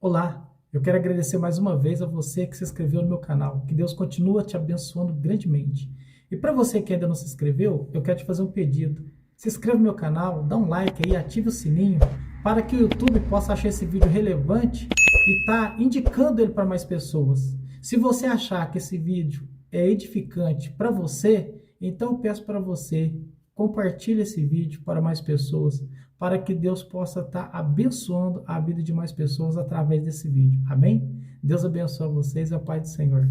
Olá, eu quero agradecer mais uma vez a você que se inscreveu no meu canal. Que Deus continue te abençoando grandemente. E para você que ainda não se inscreveu, eu quero te fazer um pedido. Se inscreva no meu canal, dá um like aí, ative o sininho para que o YouTube possa achar esse vídeo relevante e tá indicando ele para mais pessoas. Se você achar que esse vídeo é edificante para você, então eu peço para você compartilhe esse vídeo para mais pessoas, para que Deus possa estar abençoando a vida de mais pessoas através desse vídeo. Amém? Deus abençoe vocês e a paz do Senhor.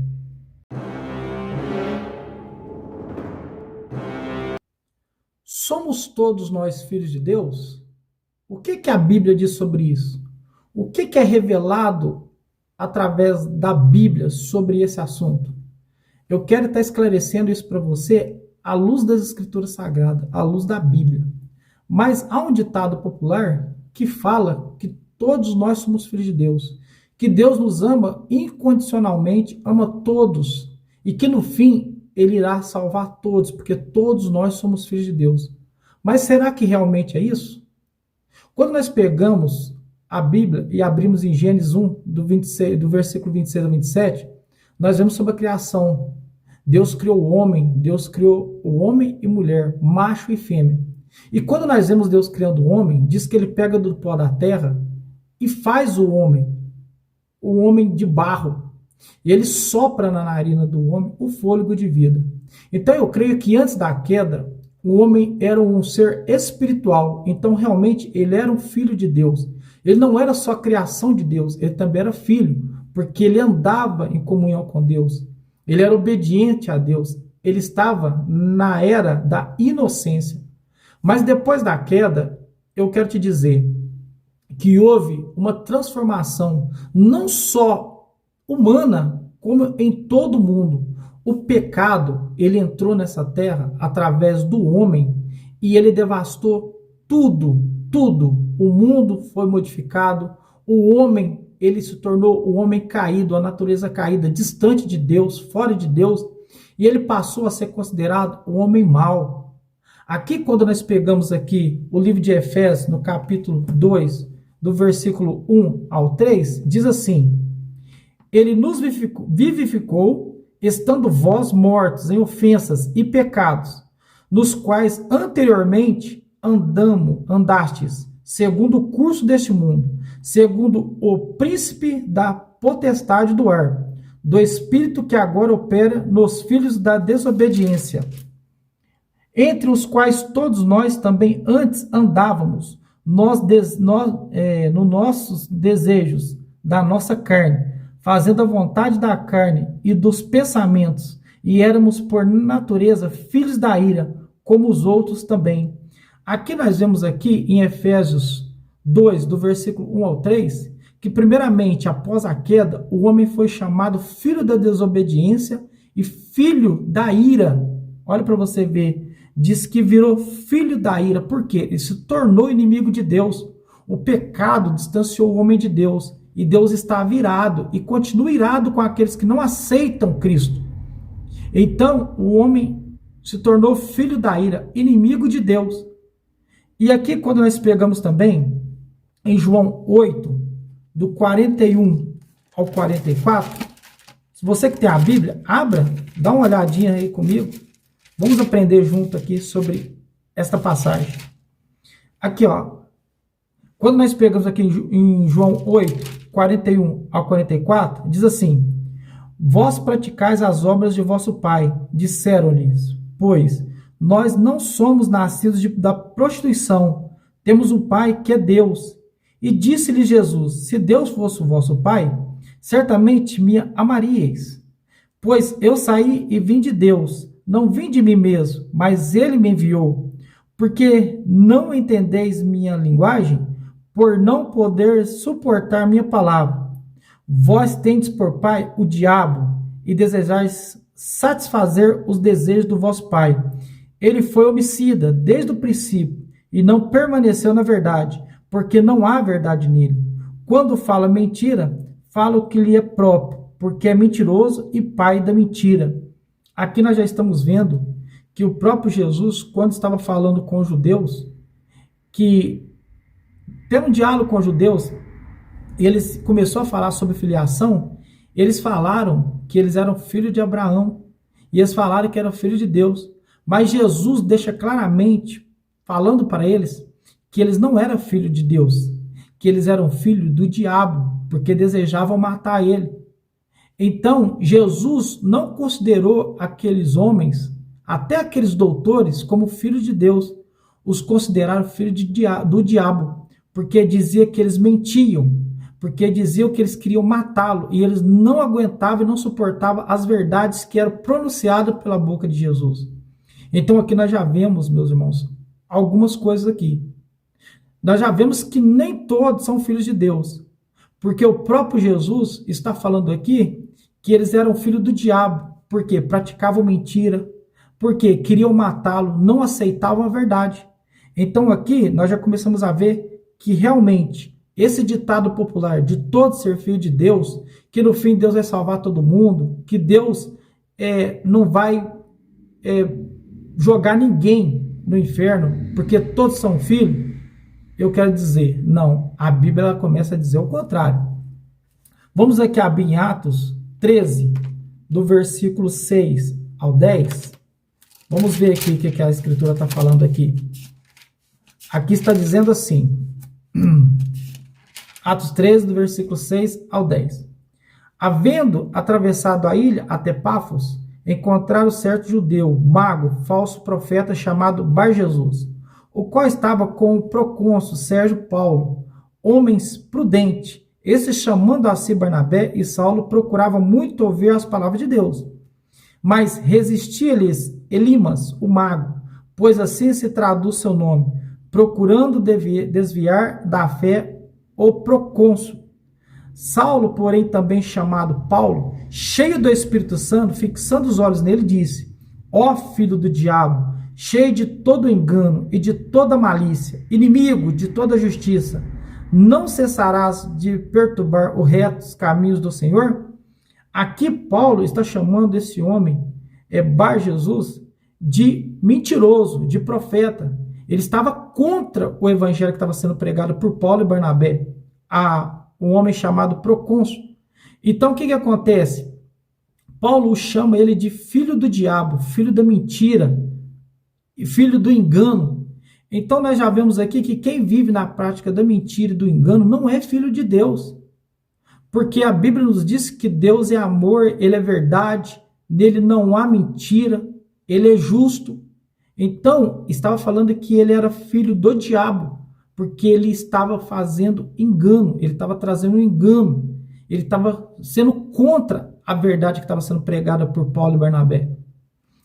Somos todos nós filhos de Deus? O que a Bíblia diz sobre isso? O que é revelado através da Bíblia sobre esse assunto? Eu quero estar esclarecendo isso para você à luz das Escrituras Sagradas, à luz da Bíblia. Mas há um ditado popular que fala que todos nós somos filhos de Deus, que Deus nos ama incondicionalmente, ama todos, e que no fim Ele irá salvar todos, porque todos nós somos filhos de Deus. Mas será que realmente é isso? Quando nós pegamos a Bíblia e abrimos em Gênesis 1, do versículo 26 ao 27, nós vemos sobre a criação. Deus criou o homem e mulher, macho e fêmea. E quando nós vemos Deus criando o homem, diz que ele pega do pó da terra e faz o homem de barro. E ele sopra na narina do homem o fôlego de vida. Então eu creio que antes da queda, o homem era um ser espiritual. Então realmente ele era um filho de Deus. Ele não era só criação de Deus, ele também era filho, porque ele andava em comunhão com Deus. Ele era obediente a Deus. Ele estava na era da inocência. Mas depois da queda, eu quero te dizer que houve uma transformação, não só humana, como em todo o mundo. O pecado, ele entrou nessa terra através do homem e ele devastou tudo, tudo. O mundo foi modificado, o homem, ele se tornou o homem caído, a natureza caída, distante de Deus, fora de Deus, e ele passou a ser considerado o homem mau. Aqui, quando nós pegamos aqui o livro de Efésios, no capítulo 2, do versículo 1 ao 3, diz assim: Ele nos vivificou, estando vós mortos em ofensas e pecados, nos quais anteriormente andastes, segundo o curso deste mundo, segundo o príncipe da potestade do ar, do espírito que agora opera nos filhos da desobediência, entre os quais todos nós também antes andávamos, nos nossos desejos da nossa carne, fazendo a vontade da carne e dos pensamentos, e éramos por natureza filhos da ira, como os outros também. Aqui nós vemos aqui em Efésios 2, do versículo 1 ao 3, que primeiramente, após a queda, o homem foi chamado filho da desobediência e filho da ira. Olha para você ver. Diz que virou filho da ira. Por quê? Ele se tornou inimigo de Deus. O pecado distanciou o homem de Deus. E Deus está irado e continua irado com aqueles que não aceitam Cristo. Então, o homem se tornou filho da ira, inimigo de Deus. E aqui, quando nós pegamos também, em João 8, do 41 ao 44, se você que tem a Bíblia, abra, dá uma olhadinha aí comigo. Vamos aprender junto aqui sobre esta passagem. Aqui, ó. Quando nós pegamos aqui em João 8, 41 ao 44, diz assim: Vós praticais as obras de vosso pai, disseram-lhes, pois nós não somos nascidos da prostituição, temos um pai que é Deus. E disse-lhe Jesus: Se Deus fosse o vosso pai, certamente me amaríeis, pois eu saí e vim de Deus. Não vim de mim mesmo, mas ele me enviou. Porque não entendeis minha linguagem, por não poder suportar minha palavra. Vós tendes por pai o diabo, e desejais satisfazer os desejos do vosso pai. Ele foi homicida desde o princípio, e não permaneceu na verdade, porque não há verdade nele. Quando fala mentira, fala o que lhe é próprio, porque é mentiroso e pai da mentira. Aqui nós já estamos vendo que o próprio Jesus, quando estava falando com os judeus, que tendo um diálogo com os judeus, eles começou a falar sobre filiação, eles falaram que eles eram filhos de Abraão, e eles falaram que eram filhos de Deus. Mas Jesus deixa claramente, falando para eles, que eles não eram filhos de Deus, que eles eram filhos do diabo, porque desejavam matar ele. Então, Jesus não considerou aqueles homens, até aqueles doutores, como filhos de Deus. Os consideraram filhos do diabo, porque dizia que eles mentiam, porque diziam que eles queriam matá-lo, e eles não aguentavam e não suportavam as verdades que eram pronunciadas pela boca de Jesus. Então aqui nós já vemos, meus irmãos, algumas coisas aqui. Nós já vemos que nem todos são filhos de Deus, porque o próprio Jesus está falando aqui que eles eram filhos do diabo, porque praticavam mentira, porque queriam matá-lo, não aceitavam a verdade. Então aqui nós já começamos a ver que realmente esse ditado popular de todos ser filho de Deus, que no fim Deus vai salvar todo mundo, que Deus não vai jogar ninguém no inferno, porque todos são filhos, eu quero dizer, não, a Bíblia ela começa a dizer o contrário. Vamos aqui abrir em Atos 13, do versículo 6 ao 10. Vamos ver aqui o que a Escritura está falando aqui. Aqui está dizendo assim, Atos 13, do versículo 6 ao 10. Havendo atravessado a ilha até Pafos, encontraram certo judeu, mago, falso profeta, chamado Bar-Jesus, o qual estava com o procônsul Sérgio Paulo, homens prudentes. Esses, chamando a si Barnabé e Saulo, procuravam muito ouvir as palavras de Deus. Mas resistia-lhes Elimas, o mago, pois assim se traduz seu nome, procurando desviar da fé o procônsul. Saulo, porém, também chamado Paulo, cheio do Espírito Santo, fixando os olhos nele, disse: ó filho do diabo, cheio de todo engano e de toda malícia, inimigo de toda justiça, não cessarás de perturbar os retos caminhos do Senhor? Aqui Paulo está chamando esse homem, Bar-Jesus, de mentiroso, de profeta. Ele estava contra o evangelho que estava sendo pregado por Paulo e Barnabé, a um homem chamado procônsul. Então o que acontece? Paulo chama ele de filho do diabo, filho da mentira, e filho do engano. Então nós já vemos aqui que quem vive na prática da mentira e do engano não é filho de Deus. Porque a Bíblia nos diz que Deus é amor, ele é verdade, nele não há mentira, ele é justo. Então, estava falando que ele era filho do diabo, porque ele estava fazendo engano, ele estava trazendo um engano, ele estava sendo contra a verdade que estava sendo pregada por Paulo e Barnabé.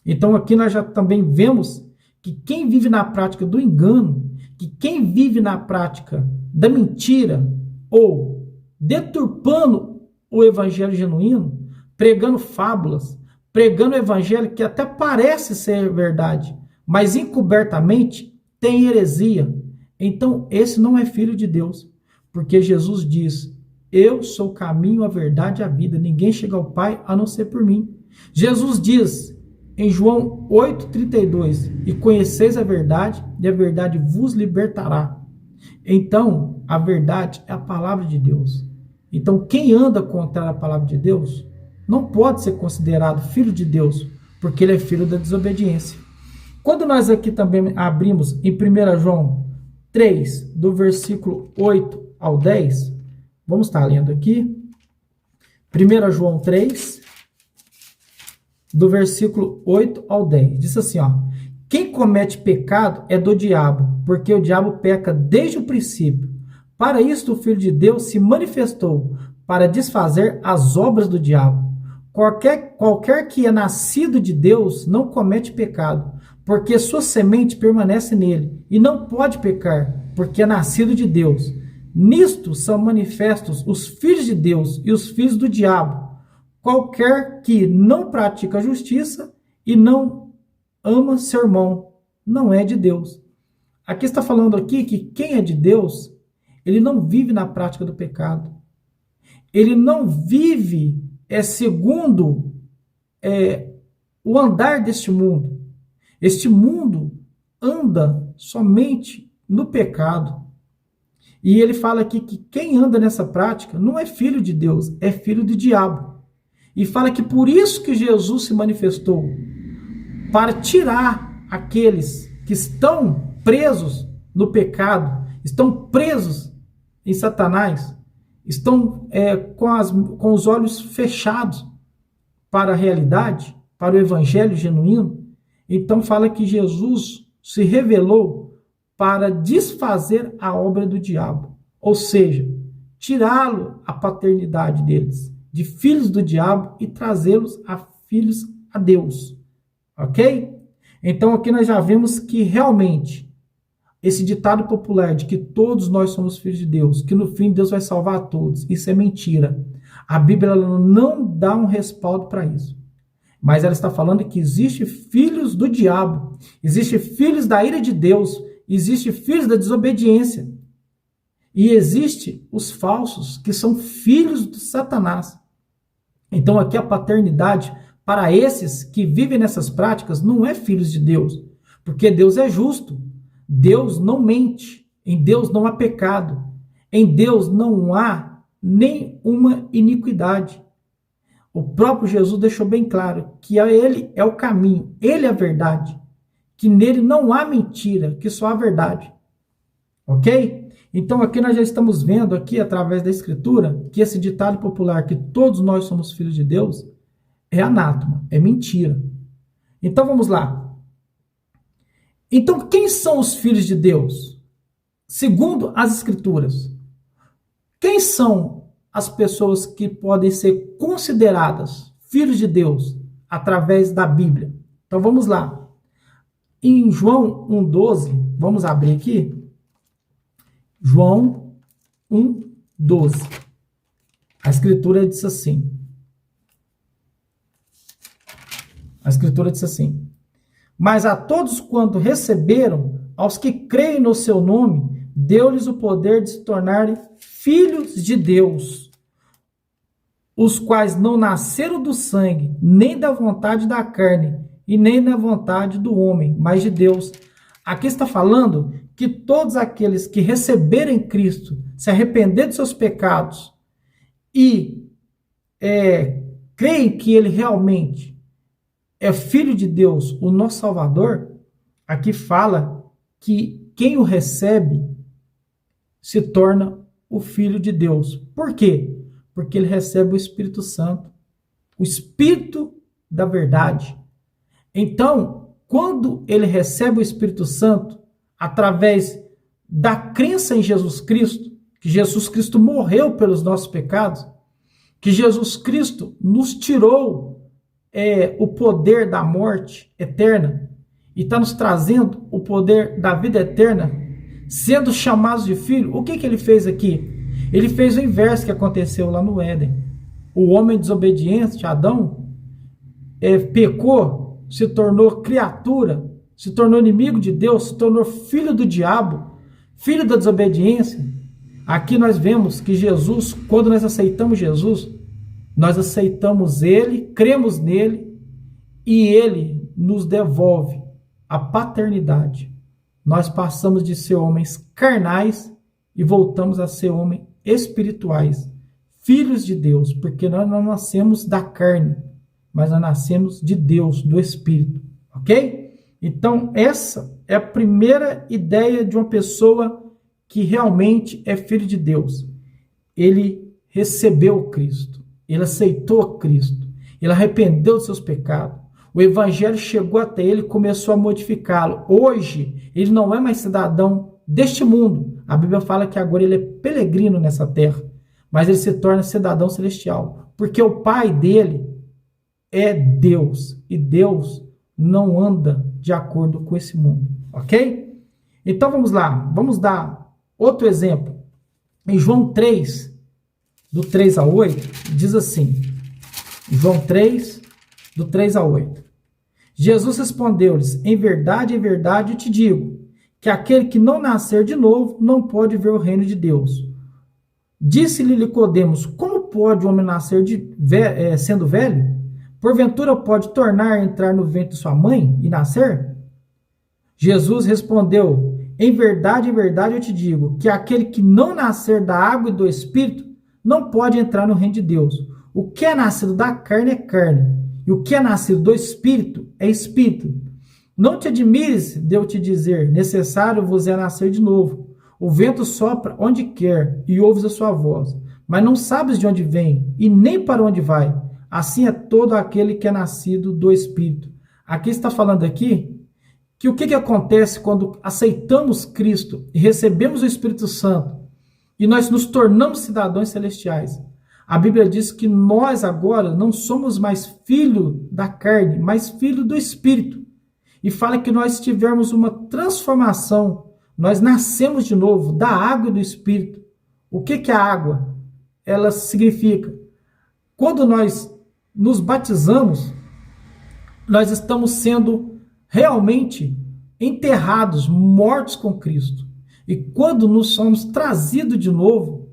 Então, aqui nós já também vemos que quem vive na prática do engano, que quem vive na prática da mentira, ou deturpando o evangelho genuíno, pregando fábulas, pregando o evangelho que até parece ser verdade, mas encobertamente tem heresia. Então, esse não é filho de Deus, porque Jesus diz: eu sou o caminho, a verdade e a vida, ninguém chega ao Pai a não ser por mim. Jesus diz em João 8,32, e conheceis a verdade, e a verdade vos libertará. Então, a verdade é a palavra de Deus. Então, quem anda contra a palavra de Deus não pode ser considerado filho de Deus, porque ele é filho da desobediência. Quando nós aqui também abrimos em 1 João 3, do versículo 8 ao 10, vamos estar lendo aqui. 1 João 3, do versículo 8 ao 10. Diz assim, ó: quem comete pecado é do diabo, porque o diabo peca desde o princípio. Para isto o Filho de Deus se manifestou, para desfazer as obras do diabo. Qualquer que é nascido de Deus não comete pecado, porque sua semente permanece nele, e não pode pecar, porque é nascido de Deus. Nisto são manifestos os filhos de Deus e os filhos do diabo. Qualquer que não pratica a justiça e não ama seu irmão não é de Deus. Aqui está falando aqui que quem é de Deus, ele não vive na prática do pecado. Ele não vive segundo o andar deste mundo. Este mundo anda somente no pecado. E ele fala aqui que quem anda nessa prática não é filho de Deus, é filho do diabo. E fala que por isso que Jesus se manifestou, para tirar aqueles que estão presos no pecado, estão presos em Satanás, estão com os olhos fechados para a realidade, para o evangelho genuíno. Então fala que Jesus se revelou para desfazer a obra do diabo, ou seja, tirá-lo a paternidade deles, de filhos do diabo, e trazê-los a filhos a Deus, ok? Então aqui nós já vemos que realmente esse ditado popular de que todos nós somos filhos de Deus, que no fim Deus vai salvar a todos, isso é mentira. A Bíblia ela não dá um respaldo para isso. Mas ela está falando que existe filhos do diabo, existe filhos da ira de Deus, existe filhos da desobediência. E existe os falsos, que são filhos de Satanás. Então aqui a paternidade para esses que vivem nessas práticas não é filhos de Deus, porque Deus é justo. Deus não mente, em Deus não há pecado, em Deus não há nenhuma iniquidade. O próprio Jesus deixou bem claro que ele é o caminho, ele é a verdade, que nele não há mentira, que só há verdade. Ok? Então aqui nós já estamos vendo aqui através da escritura que esse ditado popular que todos nós somos filhos de Deus é anátema, é mentira. Então vamos lá. Então quem são os filhos de Deus? Segundo as escrituras, quem são as pessoas que podem ser consideradas filhos de Deus através da Bíblia? Então vamos lá. Em João 1,12, vamos abrir aqui. João 1,12. A escritura diz assim. A escritura diz assim: mas a todos quanto receberam, aos que creem no seu nome, deu-lhes o poder de se tornarem filhos de Deus, os quais não nasceram do sangue, nem da vontade da carne, e nem da vontade do homem, mas de Deus. Aqui está falando que todos aqueles que receberem Cristo, se arrepender de seus pecados e creem que ele realmente é filho de Deus, o nosso Salvador, aqui fala que quem o recebe se torna o filho de Deus. Por quê? Porque ele recebe o Espírito Santo, o Espírito da verdade. Então, quando ele recebe o Espírito Santo, através da crença em Jesus Cristo, que Jesus Cristo morreu pelos nossos pecados, que Jesus Cristo nos tirou o poder da morte eterna e está nos trazendo o poder da vida eterna, sendo chamados de filho. O que ele fez aqui? Ele fez o inverso que aconteceu lá no Éden. O homem desobediente, Adão, pecou, se tornou criatura, se tornou inimigo de Deus, se tornou filho do diabo, filho da desobediência. Aqui nós vemos que Jesus, quando nós aceitamos Jesus, nós aceitamos ele, cremos nele, e ele nos devolve a paternidade. Nós passamos de ser homens carnais e voltamos a ser homens espirituais, filhos de Deus, porque nós não nascemos da carne, mas nós nascemos de Deus, do Espírito, ok? Então essa é a primeira ideia de uma pessoa que realmente é filho de Deus. Ele recebeu Cristo, ele aceitou Cristo, ele arrependeu de seus pecados, o evangelho chegou até ele e começou a modificá-lo. Hoje, ele não é mais cidadão deste mundo. A Bíblia fala que agora ele é peregrino nessa terra, mas ele se torna cidadão celestial, porque o pai dele é Deus, e Deus não anda de acordo com esse mundo, ok? Então vamos lá, vamos dar outro exemplo. Em João 3, do 3 a 8, diz assim, João 3, do 3 a 8. Jesus respondeu-lhes: em verdade, eu te digo, que aquele que não nascer de novo não pode ver o reino de Deus. Disse-lhe Nicodemos: como pode o homem nascer sendo velho? Porventura pode tornar a entrar no ventre de sua mãe e nascer? Jesus respondeu: em verdade eu te digo, que aquele que não nascer da água e do Espírito não pode entrar no reino de Deus. O que é nascido da carne é carne, e o que é nascido do Espírito é Espírito. Não te admires de eu te dizer, necessário vos é nascer de novo. O vento sopra onde quer, e ouves a sua voz, mas não sabes de onde vem, e nem para onde vai. Assim é todo aquele que é nascido do Espírito. Aqui está falando aqui que o que acontece quando aceitamos Cristo e recebemos o Espírito Santo e nós nos tornamos cidadãos celestiais. A Bíblia diz que nós agora não somos mais filho da carne, mas filho do Espírito. E fala que nós tivemos uma transformação, nós nascemos de novo da água e do Espírito. O que é a água? Ela significa, quando nós nos batizamos, nós estamos sendo realmente enterrados, mortos com Cristo. E quando nos somos trazidos de novo,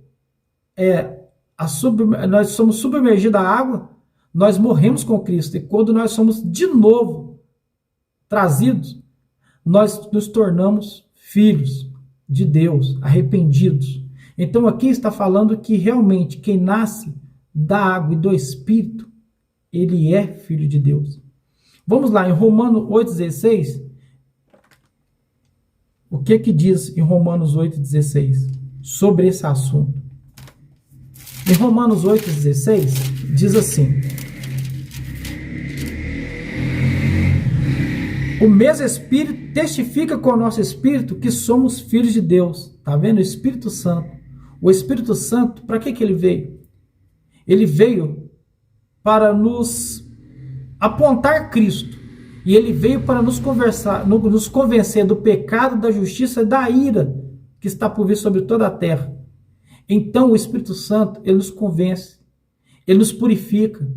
nós somos submergidos à água, nós morremos com Cristo. E quando nós somos de novo trazidos, nós nos tornamos filhos de Deus, arrependidos. Então aqui está falando que realmente quem nasce da água e do Espírito, ele é filho de Deus. Vamos lá, em Romanos 8,16, o que diz em Romanos 8,16 sobre esse assunto? Em Romanos 8,16 diz assim: o mesmo Espírito testifica com o nosso Espírito que somos filhos de Deus. Tá vendo? O Espírito Santo. O Espírito Santo, para que ele veio? Ele veio para nos apontar Cristo. E ele veio para nos convencer do pecado, da justiça e da ira que está por vir sobre toda a terra. Então o Espírito Santo, ele nos convence, ele nos purifica.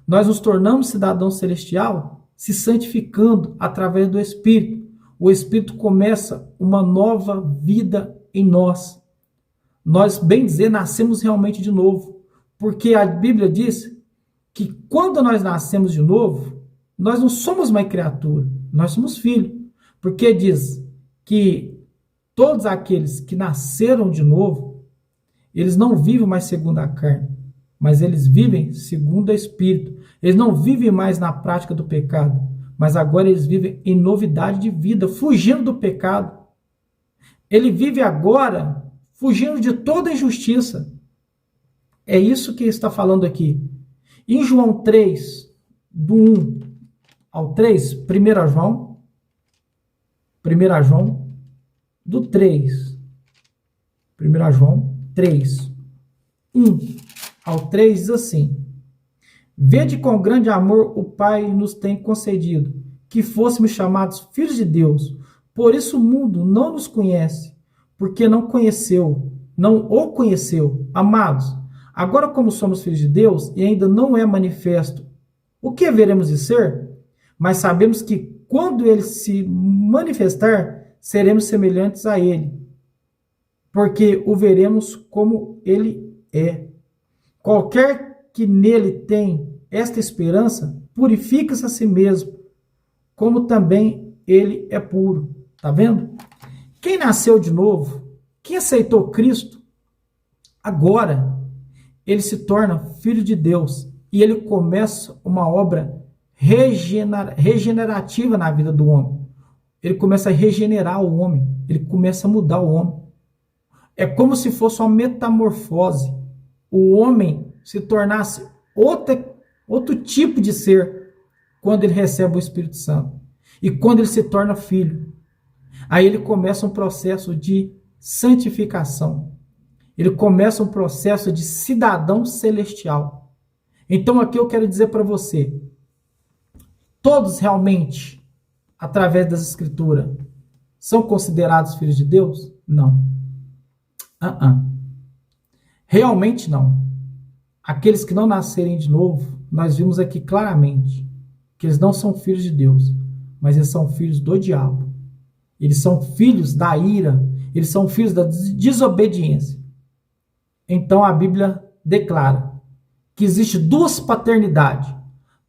Nós nos tornamos cidadão celestial se santificando através do Espírito. O Espírito começa uma nova vida em nós. Nós, bem dizer, nascemos realmente de novo. Porque a Bíblia diz que quando nós nascemos de novo, nós não somos mais criatura, nós somos filhos. Porque diz que todos aqueles que nasceram de novo, eles não vivem mais segundo a carne, mas eles vivem segundo o Espírito. Eles não vivem mais na prática do pecado, mas agora eles vivem em novidade de vida, fugindo do pecado. Ele vive agora fugindo de toda injustiça. É isso que está falando aqui. Em João 3, do 1 ao 3, 1 João, do 3, 1 João 3, 1 ao 3 diz assim: vede quão grande amor o Pai nos tem concedido, que fôssemos chamados filhos de Deus. Por isso o mundo não nos conhece, porque não o conheceu. Amados, agora como somos filhos de Deus e ainda não é manifesto o que veremos de ser, mas sabemos que quando ele se manifestar, seremos semelhantes a ele, porque o veremos como ele é. Qualquer que nele tem esta esperança, purifica-se a si mesmo, como também ele é puro. Tá vendo? Quem nasceu de novo, quem aceitou Cristo, agora ele se torna filho de Deus e ele começa uma obra regenerativa na vida do homem. Ele começa a regenerar o homem, ele começa a mudar o homem. É como se fosse uma metamorfose. O homem se tornasse outro tipo de ser quando ele recebe o Espírito Santo. E quando ele se torna filho, aí ele começa um processo de santificação. Ele começa um processo de cidadão celestial. Então aqui eu quero dizer para você, todos realmente, através das Escrituras, são considerados filhos de Deus? Não. Realmente não. Aqueles que não nascerem de novo, nós vimos aqui claramente que eles não são filhos de Deus, mas eles são filhos do diabo. Eles são filhos da ira, eles são filhos da desobediência. Então a Bíblia declara que existe duas paternidades.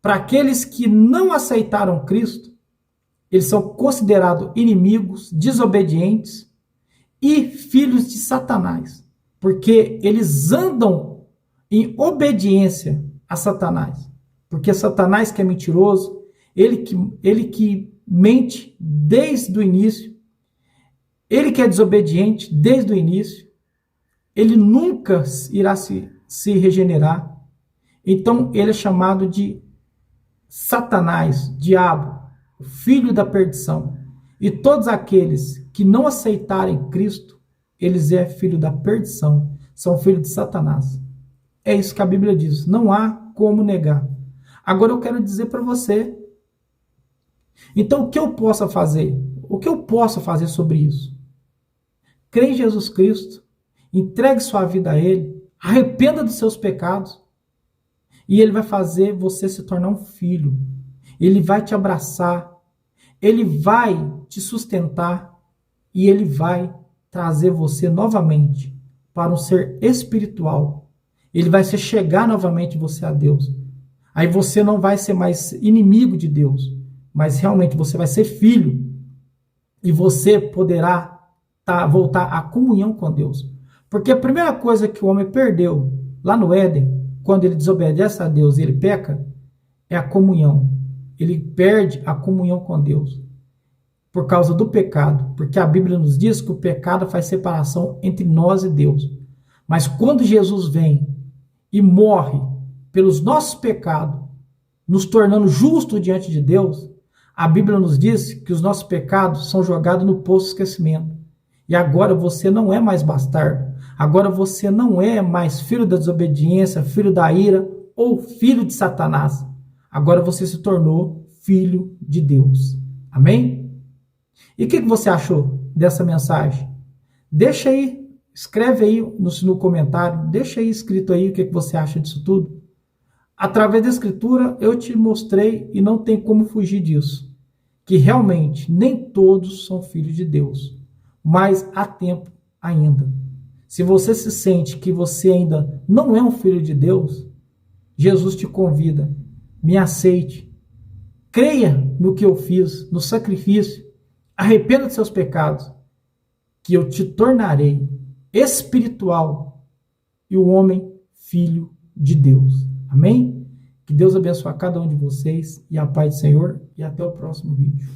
Para aqueles que não aceitaram Cristo eles são considerados inimigos, desobedientes e filhos de Satanás, porque eles andam em obediência a Satanás, porque Satanás que é mentiroso, ele que mente desde o início, ele que é desobediente desde o início, ele nunca irá se regenerar. Então ele é chamado de Satanás, diabo, o filho da perdição. E todos aqueles que não aceitarem Cristo, eles é filho da perdição, são filhos de Satanás. É isso que a Bíblia diz, não há como negar. Agora eu quero dizer para você, então o que eu posso fazer? O que eu posso fazer sobre isso? Crê em Jesus Cristo, entregue sua vida a Ele, arrependa dos seus pecados, e Ele vai fazer você se tornar um filho. Ele vai te abraçar, Ele vai te sustentar e Ele vai trazer você novamente para um ser espiritual. Ele vai se chegar novamente você a Deus. Aí você não vai ser mais inimigo de Deus, mas realmente você vai ser filho e você poderá voltar à comunhão com Deus. Porque a primeira coisa que o homem perdeu lá no Éden, quando ele desobedece a Deus e ele peca, é a comunhão. Ele perde a comunhão com Deus por causa do pecado, porque a Bíblia nos diz que o pecado faz separação entre nós e Deus. Mas quando Jesus vem e morre pelos nossos pecados, nos tornando justos diante de Deus, a Bíblia nos diz que os nossos pecados são jogados no poço de esquecimento. E agora você não é mais bastardo. Agora você não é mais filho da desobediência, filho da ira ou filho de Satanás. Agora você se tornou filho de Deus. Amém? E o que você achou dessa mensagem? Deixa aí, escreve aí no comentário, deixa aí escrito aí o que você acha disso tudo. Através da Escritura eu te mostrei e não tem como fugir disso, que realmente nem todos são filhos de Deus, mas há tempo ainda. Se você se sente que você ainda não é um filho de Deus, Jesus te convida, me aceite, creia no que eu fiz, no sacrifício, arrependa dos seus pecados, que eu te tornarei espiritual e o homem filho de Deus. Amém? Que Deus abençoe a cada um de vocês e a paz do Senhor e até o próximo vídeo.